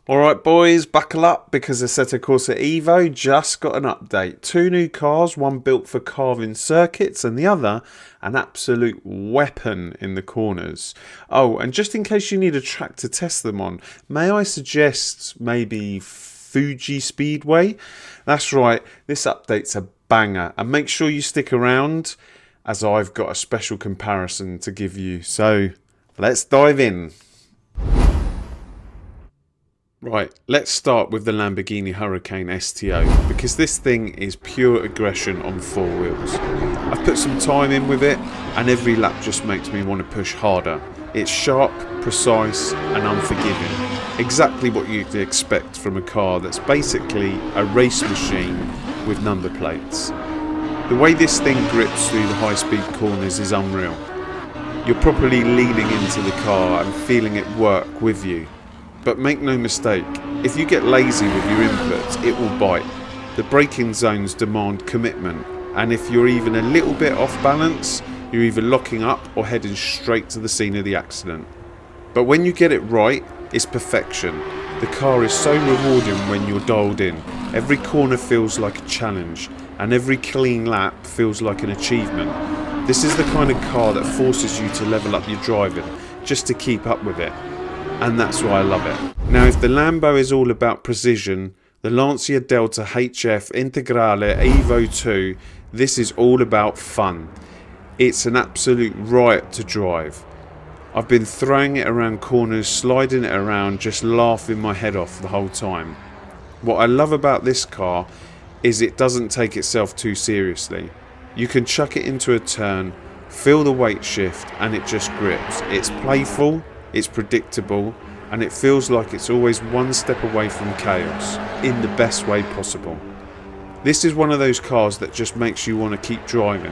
Alright boys, buckle up because Assetto Corsa Evo just got an update. Two new cars, one built for carving circuits and the other an absolute weapon in the corners. Oh, and just in case you need a track to test them on, may I suggest maybe Fuji Speedway? That's right, this update's a banger, and make sure you stick around as I've got a special comparison to give you. So let's dive in. Right, let's start with the Lamborghini Huracán STO, because this thing is pure aggression on four wheels. I've put some time in with it, and every lap just makes me want to push harder. It's sharp, precise, and unforgiving. Exactly what you'd expect from a car that's basically a race machine with number plates. The way this thing grips through the high-speed corners is unreal. You're properly leaning into the car and feeling it work with you. But make no mistake, if you get lazy with your inputs, it will bite. The braking zones demand commitment, and if you're even a little bit off balance, you're either locking up or heading straight to the scene of the accident. But when you get it right, it's perfection. The car is so rewarding when you're dialed in. Every corner feels like a challenge, and every clean lap feels like an achievement. This is the kind of car that forces you to level up your driving, just to keep up with it. And that's why I love it. Now, if the Lambo is all about precision, the Lancia Delta HF Integrale Evo 2, this is all about fun. It's an absolute riot to drive. I've been throwing it around corners, sliding it around, just laughing my head off the whole time. What I love about this car is it doesn't take itself too seriously. You can chuck it into a turn, feel the weight shift, and it just grips. It's playful, it's predictable, and it feels like it's always one step away from chaos, in the best way possible. This is one of those cars that just makes you want to keep driving,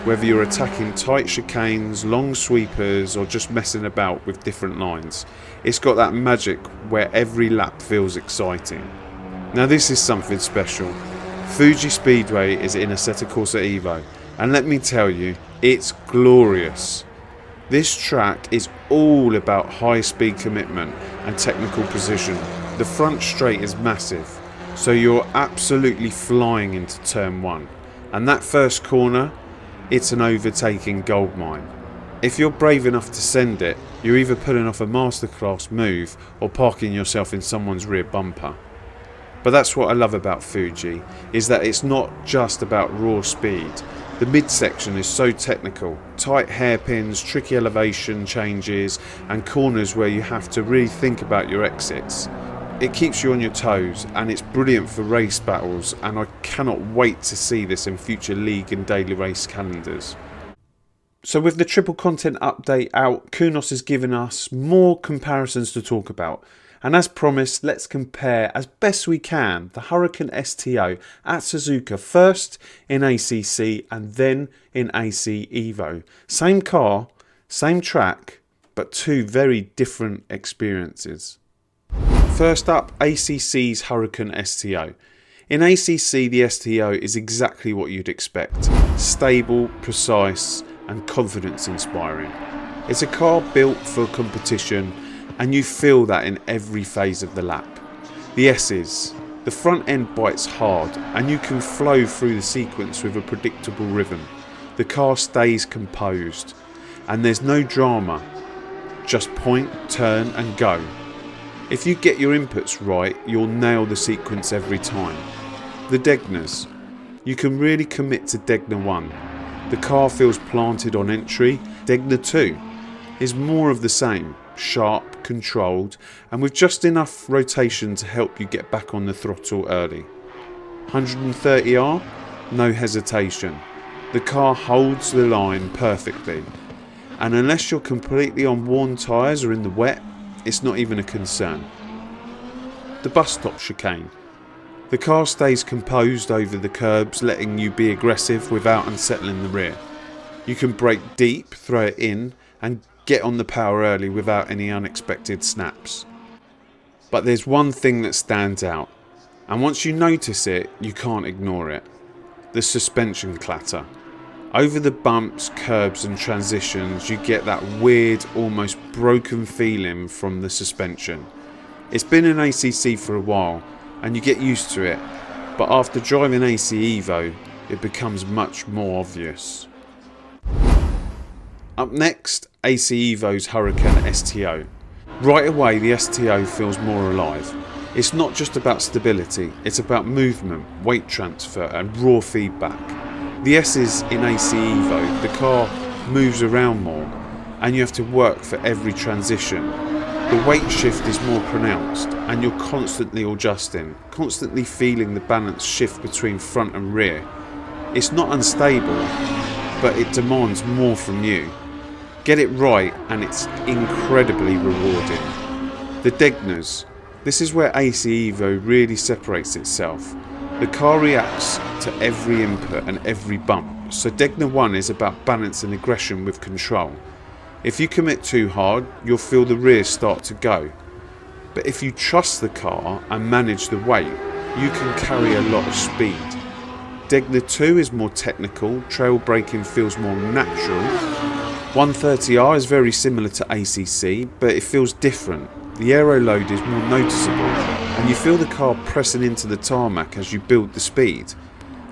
whether you're attacking tight chicanes, long sweepers, or just messing about with different lines. It's got that magic where every lap feels exciting. Now this is something special. Fuji Speedway is in Assetto Corsa Evo, and let me tell you, it's glorious. This track is all about high speed commitment and technical precision. The front straight is massive, so you're absolutely flying into turn one. And that first corner, it's an overtaking goldmine. If you're brave enough to send it, you're either pulling off a masterclass move or parking yourself in someone's rear bumper. But that's what I love about Fuji, is that it's not just about raw speed. The midsection is so technical, tight hairpins, tricky elevation changes, and corners where you have to really think about your exits. It keeps you on your toes, and it's brilliant for race battles, and I cannot wait to see this in future league and daily race calendars. So with the triple content update out, Kunos has given us more comparisons to talk about. And as promised, let's compare as best we can the Huracán STO at Suzuka, first in ACC and then in AC Evo. Same car, same track, but two very different experiences. First up, ACC's Huracán STO. In ACC, the STO is exactly what you'd expect. Stable, precise, and confidence inspiring. It's a car built for competition, and you feel that in every phase of the lap. The S's. The front end bites hard, and you can flow through the sequence with a predictable rhythm. The car stays composed, and there's no drama. Just point, turn, and go. If you get your inputs right, you'll nail the sequence every time. The Degnas. You can really commit to Degna 1. The car feels planted on entry. Degna 2 is more of the same. Sharp, controlled, and with just enough rotation to help you get back on the throttle early. 130R, no hesitation. The car holds the line perfectly, and unless you're completely on worn tyres or in the wet, it's not even a concern. The bus stop chicane. The car stays composed over the curbs, letting you be aggressive without unsettling the rear. You can brake deep, throw it in, and get on the power early without any unexpected snaps. But there's one thing that stands out, and once you notice it, you can't ignore it. The suspension clatter. Over the bumps, curbs and transitions, you get that weird, almost broken feeling from the suspension. It's been in ACC for a while and you get used to it, but after driving AC Evo it becomes much more obvious. Up next, AC Evo's Huracán STO. Right away the STO feels more alive. It's not just about stability, it's about movement, weight transfer and raw feedback. The S's in AC Evo, the car moves around more and you have to work for every transition. The weight shift is more pronounced and you're constantly adjusting, constantly feeling the balance shift between front and rear. It's not unstable, but it demands more from you. Get it right and it's incredibly rewarding. The Degners. This is where AC Evo really separates itself. The car reacts to every input and every bump, so Degner 1 is about balance and aggression with control. If you commit too hard, you'll feel the rear start to go. But if you trust the car and manage the weight, you can carry a lot of speed. Degner 2 is more technical, trail braking feels more natural. 130R is very similar to ACC, but it feels different. The aero load is more noticeable and you feel the car pressing into the tarmac as you build the speed.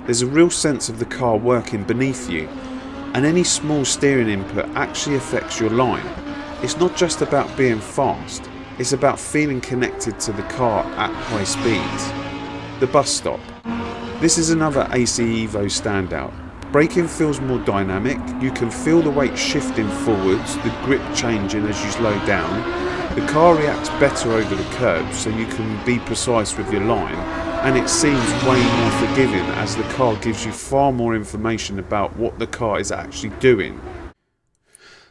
There's a real sense of the car working beneath you, and any small steering input actually affects your line. It's not just about being fast, it's about feeling connected to the car at high speeds. The bus stop. This is another AC Evo standout. Braking feels more dynamic, you can feel the weight shifting forwards, the grip changing as you slow down. The car reacts better over the curb so you can be precise with your line, and it seems way more forgiving as the car gives you far more information about what the car is actually doing.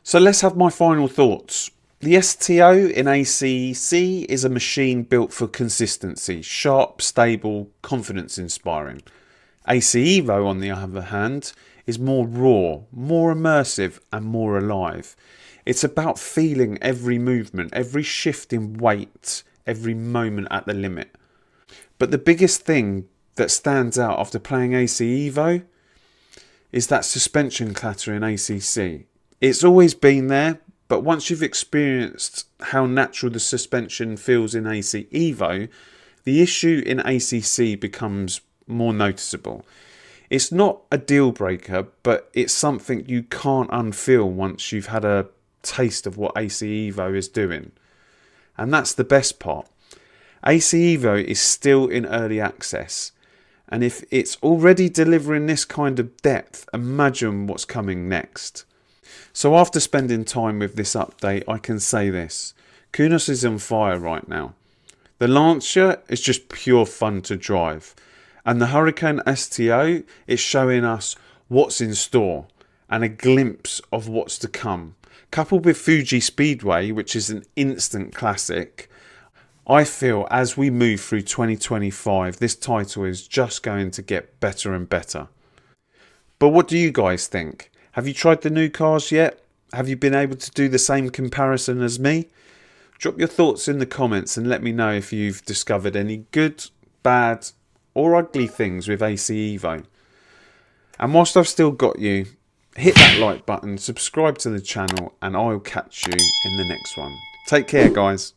So let's have my final thoughts. The STO in ACC is a machine built for consistency, sharp, stable, confidence inspiring. AC Evo on the other hand is more raw, more immersive and more alive. It's about feeling every movement, every shift in weight, every moment at the limit. But the biggest thing that stands out after playing AC Evo is that suspension clatter in ACC. It's always been there, but once you've experienced how natural the suspension feels in AC Evo, the issue in ACC becomes more noticeable. It's not a deal breaker, but it's something you can't unfeel once you've had a taste of what AC Evo is doing. And that's the best part. AC Evo is still in early access, and if it's already delivering this kind of depth, imagine what's coming next. So after spending time with this update, I can say this: Kunos is on fire right now. The Lancia is just pure fun to drive, and the Huracán STO is showing us what's in store and a glimpse of what's to come. Coupled with Fuji Speedway, which is an instant classic, I feel as we move through 2025, this title is just going to get better and better. But what do you guys think? Have you tried the new cars yet? Have you been able to do the same comparison as me? Drop your thoughts in the comments and let me know if you've discovered any good, bad or ugly things with AC Evo. And whilst I've still got you, hit that like button, subscribe to the channel, and I'll catch you in the next one. Take care, guys.